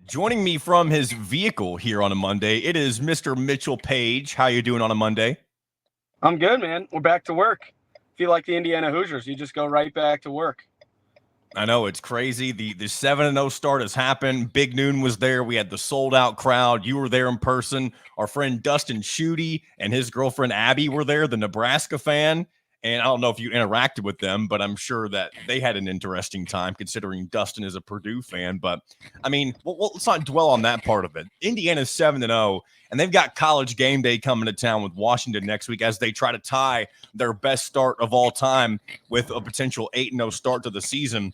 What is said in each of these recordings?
Joining me from his vehicle here on a Monday, it is Mr. Mitchell Paige. How you doing on a Monday? I'm good, man. We're back to work. Feel like the Indiana Hoosiers. You just go right back to work. I know it's crazy. The 7-0 start has happened. Big Noon was there. We had the sold out crowd. You were there in person. Our friend Dustin Schutte and his girlfriend Abby were there, the Nebraska fan. And I don't know if you interacted with them, but I'm sure that they had an interesting time considering Dustin is a Purdue fan. But I mean, let's not dwell on that part of it. Indiana's 7-0, and they've got College Game Day coming to town with Washington next week as they try to tie their best start of all time with a potential 8-0 start to the season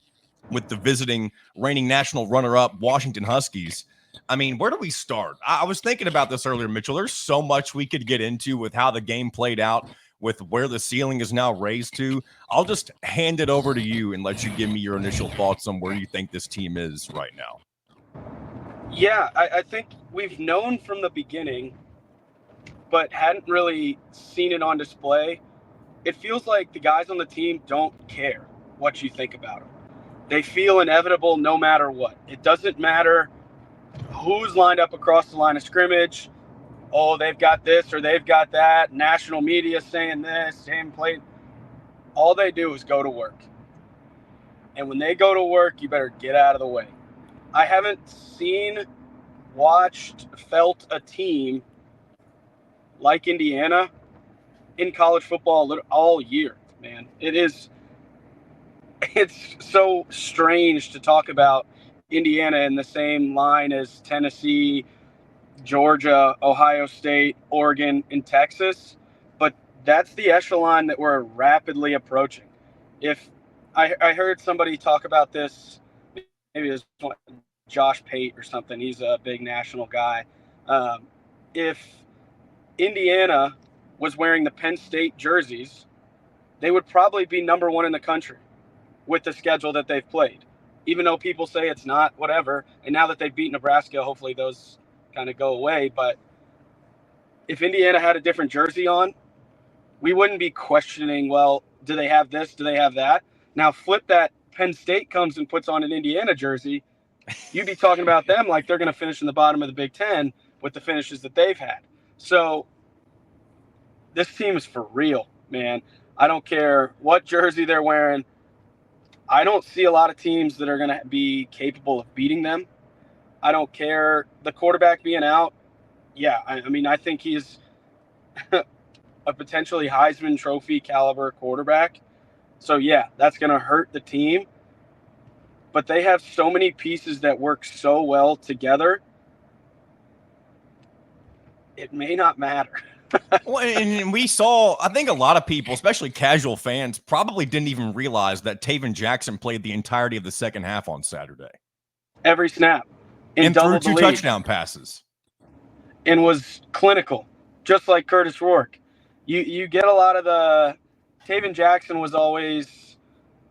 with the visiting reigning national runner-up Washington Huskies. I mean, where do we start? I was thinking about this earlier, Mitchell. There's so much we could get into with how the game played out, with where the ceiling is now raised to. I'll just hand it over to you and let you give me your initial thoughts on where you think this team is right now. Yeah, I think we've known from the beginning, but hadn't really seen it on display. It feels like the guys on the team don't care what you think about them. They feel inevitable no matter what. It doesn't matter who's lined up across the line of scrimmage. Oh, they've got this or they've got that. National media saying this, same play. All they do is go to work. And when they go to work, you better get out of the way. I haven't seen, watched, felt a team like Indiana in college football all year, man. It's so strange to talk about Indiana in the same line as Tennessee, Georgia, Ohio State, Oregon, and Texas, but that's the echelon that we're rapidly approaching. If I heard somebody talk about this, maybe it was Josh Pate or something. He's a big national guy. If Indiana was wearing the Penn State jerseys, they would probably be number one in the country with the schedule that they've played, even though people say it's not, whatever. And now that they've beat Nebraska, hopefully those kind of go away. But if Indiana had a different jersey on, we wouldn't be questioning, well, do they have this? Do they have that? Now flip that, Penn State comes and puts on an Indiana jersey, you'd be talking about them like they're going to finish in the bottom of the Big Ten with the finishes that they've had. So this team is for real, man. I don't care what jersey they're wearing. I don't see a lot of teams that are going to be capable of beating them. I don't care the quarterback being out. Yeah, I mean, I think he's a potentially Heisman Trophy caliber quarterback. So, yeah, that's going to hurt the team. But they have so many pieces that work so well together, it may not matter. Well, and we saw, I think a lot of people, especially casual fans, probably didn't even realize that Taven Jackson played the entirety of the second half on Saturday. Every snap. And threw 2 touchdown passes. And was clinical, just like Curtis Rourke. You get a lot of the – Taven Jackson was always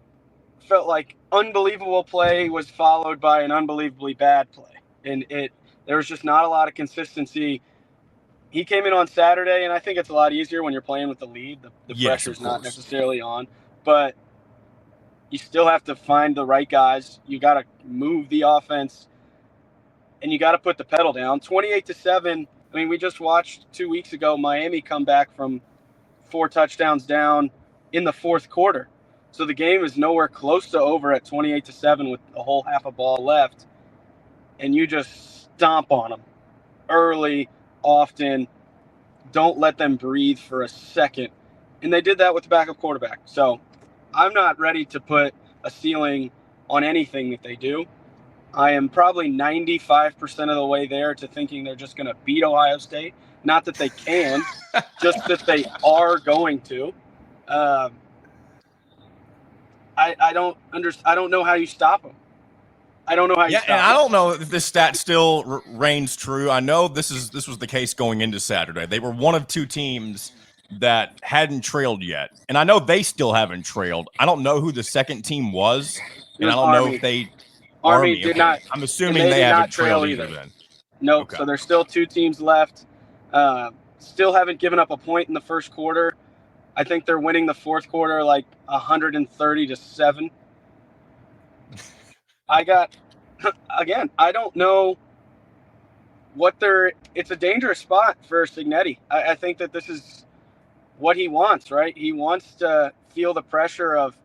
– felt like unbelievable play was followed by an unbelievably bad play. And there was just not a lot of consistency. He came in on Saturday, and I think it's a lot easier when you're playing with the lead. The pressure's not necessarily on. But you still have to find the right guys. You got to move the offense, and you got to put the pedal down. 28-7. I mean, we just watched 2 weeks ago Miami come back from 4 touchdowns down in the fourth quarter. So the game is nowhere close to over at 28-7 with a whole half a ball left, and you just stomp on them early, often. Don't let them breathe for a second. And they did that with the backup quarterback. So I'm not ready to put a ceiling on anything that they do. I am probably 95% of the way there to thinking they're just going to beat Ohio State. Not that they can, just that they are going to. I don't know how you stop them. I don't know how you stop them. I don't know if this stat still reigns true. I know this was the case going into Saturday. They were one of 2 teams that hadn't trailed yet. And I know they still haven't trailed. I don't know who the second team was. And I don't know if they Army did not. I'm assuming they haven't trailed either then. Nope. Okay. So there's still 2 teams left. Still haven't given up a point in the first quarter. I think they're winning the fourth quarter like 130-7. I don't know it's a dangerous spot for Signetti. I think that this is what he wants, right? He wants to feel the pressure of,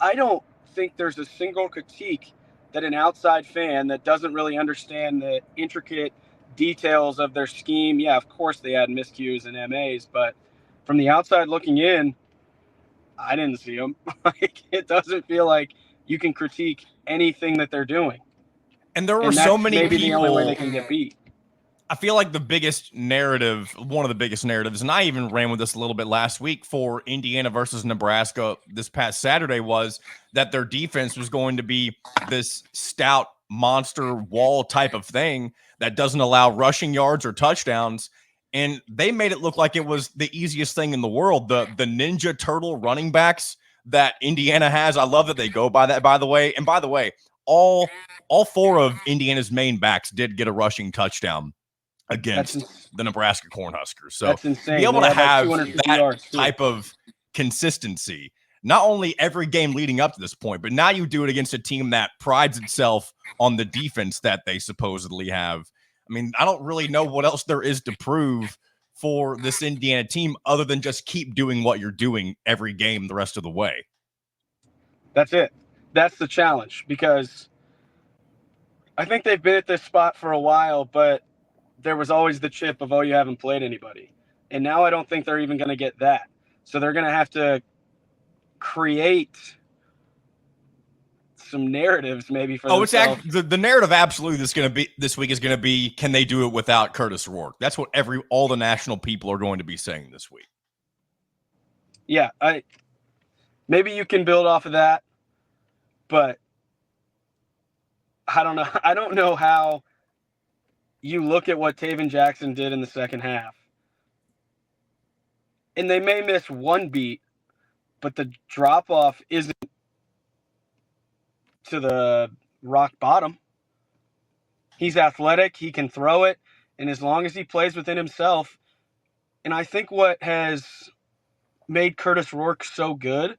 I don't think there's a single critique that an outside fan that doesn't really understand the intricate details of their scheme. Yeah, of course they had miscues and MAs, but from the outside looking in, I didn't see them. Like, it doesn't feel like you can critique anything that they're doing. And there were And so that's many maybe people. the only way they can get beat. I feel like the biggest narrative, one of the biggest narratives, and I even ran with this a little bit last week for Indiana versus Nebraska this past Saturday, was that their defense was going to be this stout monster wall type of thing that doesn't allow rushing yards or touchdowns. And they made it look like it was the easiest thing in the world. The Ninja Turtle running backs that Indiana has. I love that they go by that, by the way. And by the way, all four of Indiana's main backs did get a rushing touchdown against the Nebraska Cornhuskers. So that's insane. To be able to have that yards type of consistency, not only every game leading up to this point, but now you do it against a team that prides itself on the defense that they supposedly have. I mean, I don't really know what else there is to prove for this Indiana team other than just keep doing what you're doing every game the rest of the way. That's it. That's the challenge, because I think they've been at this spot for a while, but there was always the chip of, oh, you haven't played anybody. And now I don't think they're even going to get that. So they're going to have to create some narratives maybe for themselves. It's the narrative absolutely this week is going to be, can they do it without Curtis Rourke? That's what all the national people are going to be saying this week. Yeah, maybe you can build off of that, but I don't know. I don't know how you look at what Taven Jackson did in the second half, and they may miss one beat, but the drop-off isn't to the rock bottom. He's athletic. He can throw it. And as long as he plays within himself, and I think what has made Curtis Rourke so good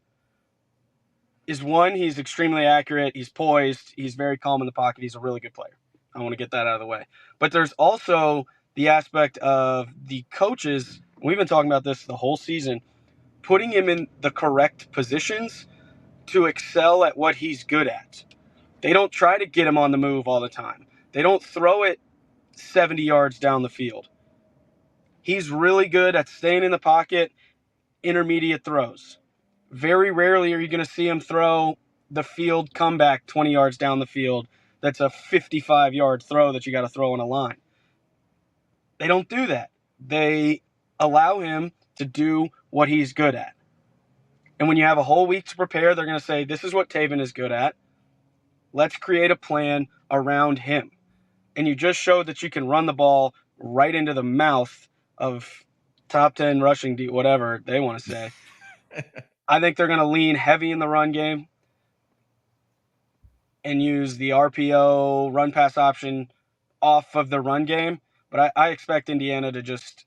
is, one, he's extremely accurate. He's poised. He's very calm in the pocket. He's a really good player. I want to get that out of the way. But there's also the aspect of the coaches. We've been talking about this the whole season, putting him in the correct positions to excel at what he's good at. They don't try to get him on the move all the time. They don't throw it 70 yards down the field. He's really good at staying in the pocket, intermediate throws. Very rarely are you going to see him throw the field comeback 20 yards down the field. That's a 55-yard throw that you got to throw on a line. They don't do that. They allow him to do what he's good at. And when you have a whole week to prepare, they're going to say, this is what Taven is good at. Let's create a plan around him. And you just showed that you can run the ball right into the mouth of top 10 rushing, whatever they want to say. I think they're going to lean heavy in the run game and use the RPO run pass option off of the run game. But I expect Indiana to just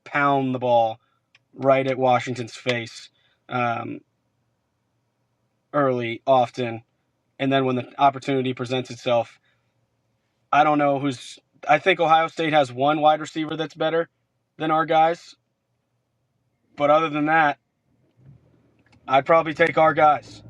pound the ball right at Washington's face early, often. And then when the opportunity presents itself, I don't know I think Ohio State has one wide receiver that's better than our guys. But other than that, I'd probably take our guys.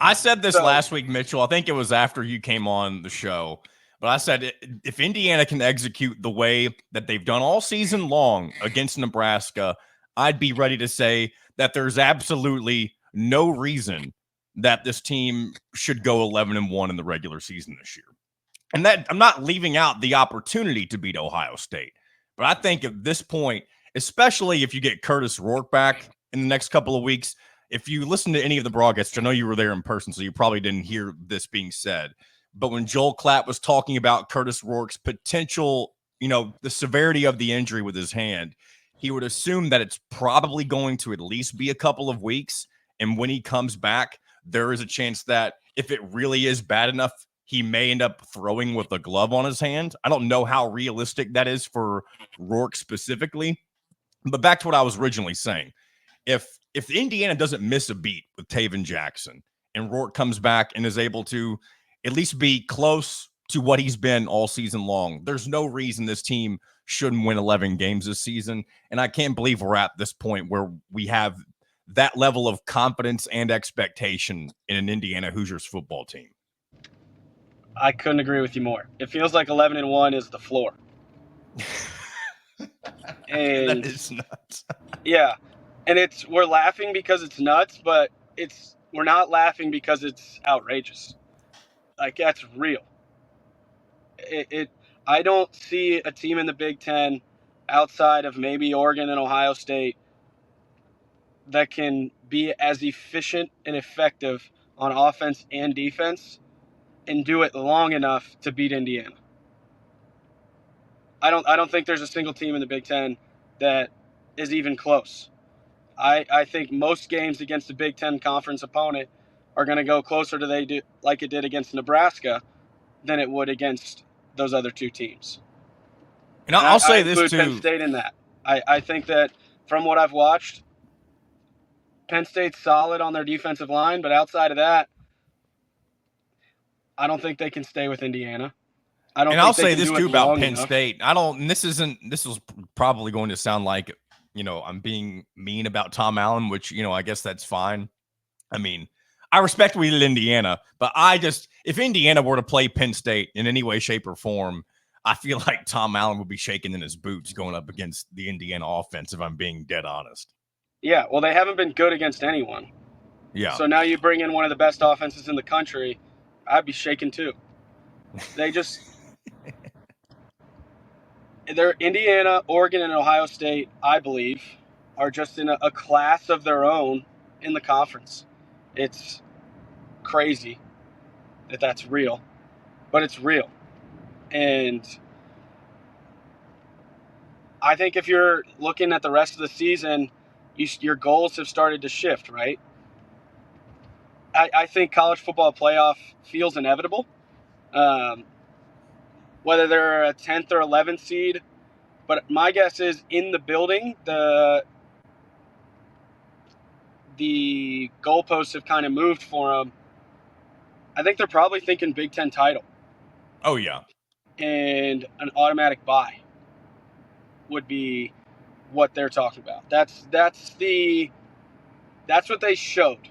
I said this last week, Mitchell. I think it was after you came on the show. But I said, if Indiana can execute the way that they've done all season long against Nebraska, I'd be ready to say that there's absolutely no reason that this team should go 11-1 in the regular season this year. And that I'm not leaving out the opportunity to beat Ohio State. But I think at this point, especially if you get Curtis Rourke back in the next couple of weeks, if you listen to any of the broadcasts, I know you were there in person, so you probably didn't hear this being said. But when Joel Klatt was talking about Curtis Rourke's potential, the severity of the injury with his hand, he would assume that it's probably going to at least be a couple of weeks. And when he comes back, there is a chance that if it really is bad enough, he may end up throwing with a glove on his hand. I don't know how realistic that is for Rourke specifically. But back to what I was originally saying. If Indiana doesn't miss a beat with Taven Jackson and Rourke comes back and is able to at least be close to what he's been all season long. There's no reason this team shouldn't win 11 games this season. And I can't believe we're at this point where we have that level of confidence and expectation in an Indiana Hoosiers football team. I couldn't agree with you more. It feels like 11-1 is the floor. And that is nuts. Yeah. And we're laughing because it's nuts, but we're not laughing because it's outrageous. Like, that's real. I don't see a team in the Big Ten outside of maybe Oregon and Ohio State that can be as efficient and effective on offense and defense and do it long enough to beat Indiana. I don't think there's a single team in the Big Ten that is even close. I think most games against a Big Ten conference opponent are going to go closer to they do like it did against Nebraska than it would against those other two teams. And I'll say this too. Penn State in that. I think that from what I've watched, Penn State's solid on their defensive line, but outside of that, I don't think they can stay with Indiana. I'll say this too about Penn State. This was probably going to sound like, I'm being mean about Tom Allen, which, I guess that's fine. I mean, I respect we did Indiana, but if Indiana were to play Penn State in any way, shape, or form, I feel like Tom Allen would be shaking in his boots going up against the Indiana offense, if I'm being dead honest. Yeah, well, they haven't been good against anyone. Yeah. So now you bring in one of the best offenses in the country, I'd be shaking too. They're Indiana, Oregon, and Ohio State, I believe, are just in a class of their own in the conference. It's crazy that that's real, but it's real. And I think if you're looking at the rest of the season, your goals have started to shift, right? I think college football playoff feels inevitable. Whether they're a 10th or 11th seed, but my guess is in the building, the goalposts have kind of moved for them. I think they're probably thinking Big Ten title. Oh, yeah. And an automatic bye would be what they're talking about. That's what they showed.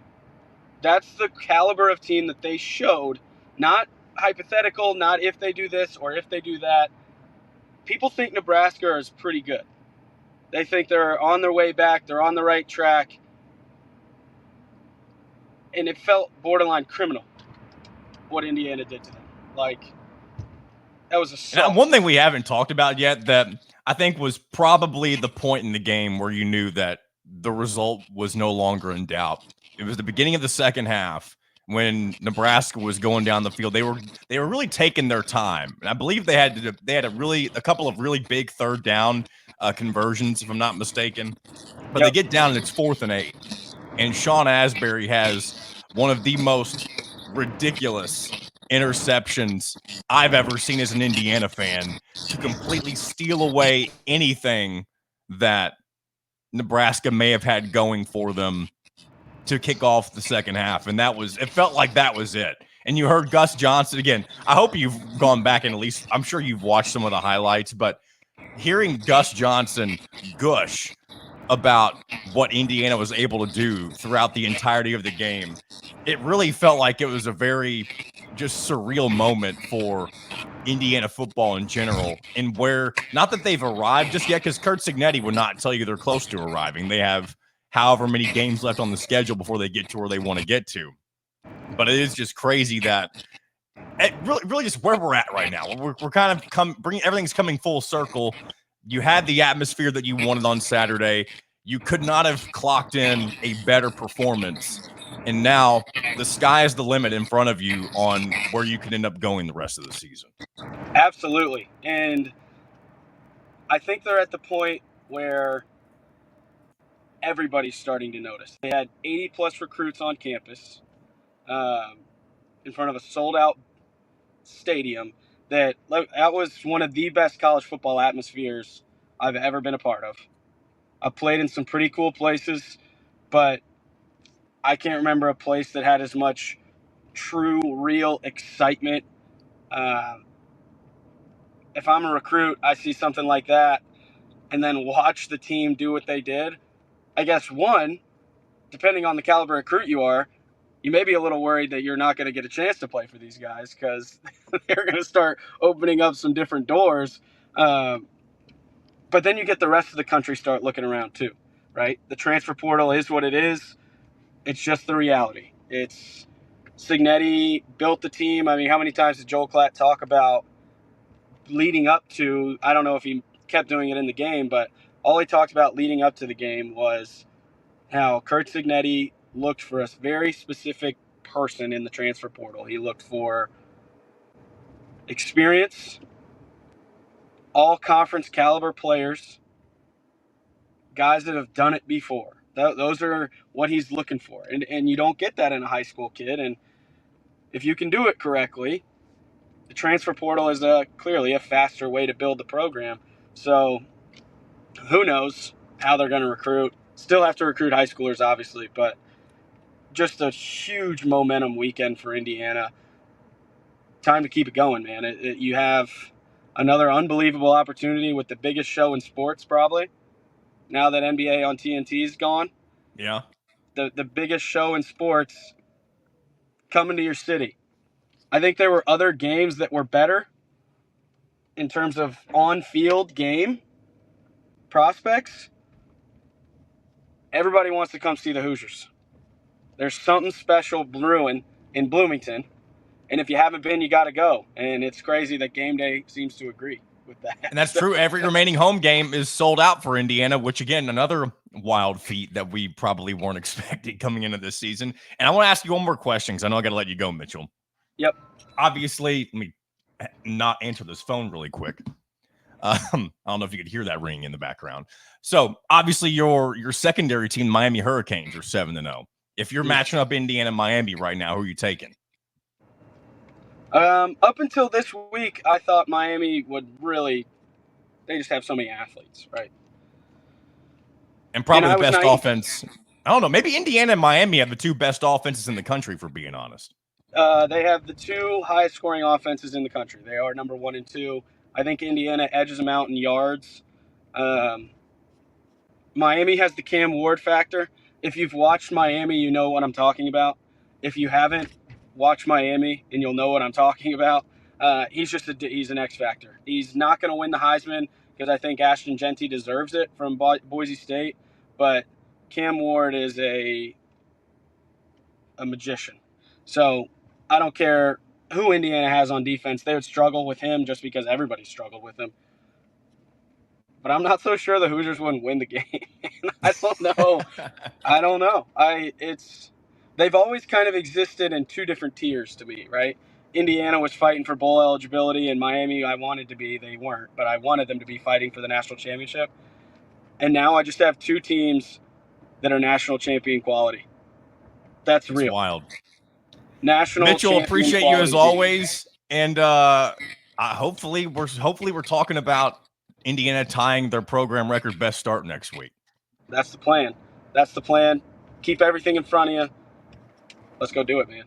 That's the caliber of team that they showed. Not hypothetical, not if they do this or if they do that. People think Nebraska is pretty good. They think they're on their way back. They're on the right track. And it felt borderline criminal what Indiana did to them. Like, that was assault. One thing we haven't talked about yet that I think was probably the point in the game where you knew that the result was no longer in doubt. It was the beginning of the second half when Nebraska was going down the field. They were really taking their time, and I believe they had a couple of really big third down conversions, if I'm not mistaken. But They get down and it's 4th and 8, and Sean Asbury has one of the most ridiculous interceptions I've ever seen as an Indiana fan to completely steal away anything that Nebraska may have had going for them to kick off the second half. And it felt like that was it. And you heard Gus Johnson again. I hope you've gone back and I'm sure you've watched some of the highlights, but hearing Gus Johnson gush about what Indiana was able to do throughout the entirety of the game, it really felt like it was a very just surreal moment for Indiana football in general, and where, not that they've arrived just yet, because Kurt Cignetti would not tell you they're close to arriving. They have however many games left on the schedule before they get to where they want to get to. But it is just crazy that it really just where we're at right now. We're kind of everything's coming full circle. You had the atmosphere that you wanted on Saturday. You could not have clocked in a better performance. And now the sky is the limit in front of you on where you can end up going the rest of the season. Absolutely. And I think they're at the point where everybody's starting to notice. They had 80-plus recruits on campus in front of a sold-out stadium. That was one of the best college football atmospheres I've ever been a part of. I've played in some pretty cool places, but I can't remember a place that had as much true, real excitement If I'm a recruit, I see something like that and then watch the team do what they did. I guess, one, depending on the caliber recruit you are, you may be a little worried that you're not going to get a chance to play for these guys because they're going to start opening up some different doors. But then you get the rest of the country start looking around too, right? The transfer portal is what it is. It's just the reality. It's Signetti built the team. I mean, how many times did Joel Klatt talk about leading up to, I don't know if he kept doing it in the game, but all he talked about leading up to the game was how Kurt Signetti looked for a very specific person in the transfer portal. He looked for experience, all conference caliber players, guys that have done it before. Those are what he's looking for. And you don't get that in a high school kid. And if you can do it correctly, the transfer portal is clearly a faster way to build the program. So who knows how they're going to recruit. Still have to recruit high schoolers, obviously, but just a huge momentum weekend for Indiana. Time to keep it going, man. You have another unbelievable opportunity with the biggest show in sports, probably, now that NBA on TNT is gone. Yeah. The biggest show in sports coming to your city. I think there were other games that were better in terms of on-field game prospects. Everybody wants to come see the Hoosiers. There's something special brewing in Bloomington, and if you haven't been, you got to go. And it's crazy that Game Day seems to agree with that. And that's true. Every remaining home game is sold out for Indiana, which, again, another wild feat that we probably weren't expecting coming into this season. And I want to ask you one more question because I know I got to let you go, Mitchell. Yep. Obviously, let me not answer this phone really quick. I don't know if you could hear that ringing in the background. So, obviously, your secondary team, Miami Hurricanes, are 7-0. If you're matching up Indiana and Miami right now, who are you taking? Up until this week, I thought Miami would really – they just have so many athletes, right? And probably the best offense. I don't know. Maybe Indiana and Miami have the two best offenses in the country, for being honest. They have the two highest scoring offenses in the country. They are number 1 and 2. I think Indiana edges them out in yards. Miami has the Cam Ward factor. If you've watched Miami, you know what I'm talking about. If you haven't, watch Miami and you'll know what I'm talking about. He's an X factor. He's not going to win the Heisman because I think Ashton Genty deserves it from Boise State, but Cam Ward is a magician. So I don't care who Indiana has on defense. They would struggle with him just because everybody struggled with him. But I'm not so sure the Hoosiers wouldn't win the game. I don't know. They've always kind of existed in two different tiers to me, right? Indiana was fighting for bowl eligibility, and Miami, I wanted to be. They weren't, but I wanted them to be fighting for the national championship. And now I just have two teams that are national champion quality. That's real. Wild. National Mitchell, appreciate you as teams. always, and hopefully we're talking about Indiana tying their program record best start next week. That's the plan. Keep everything in front of you. Let's go do it, man.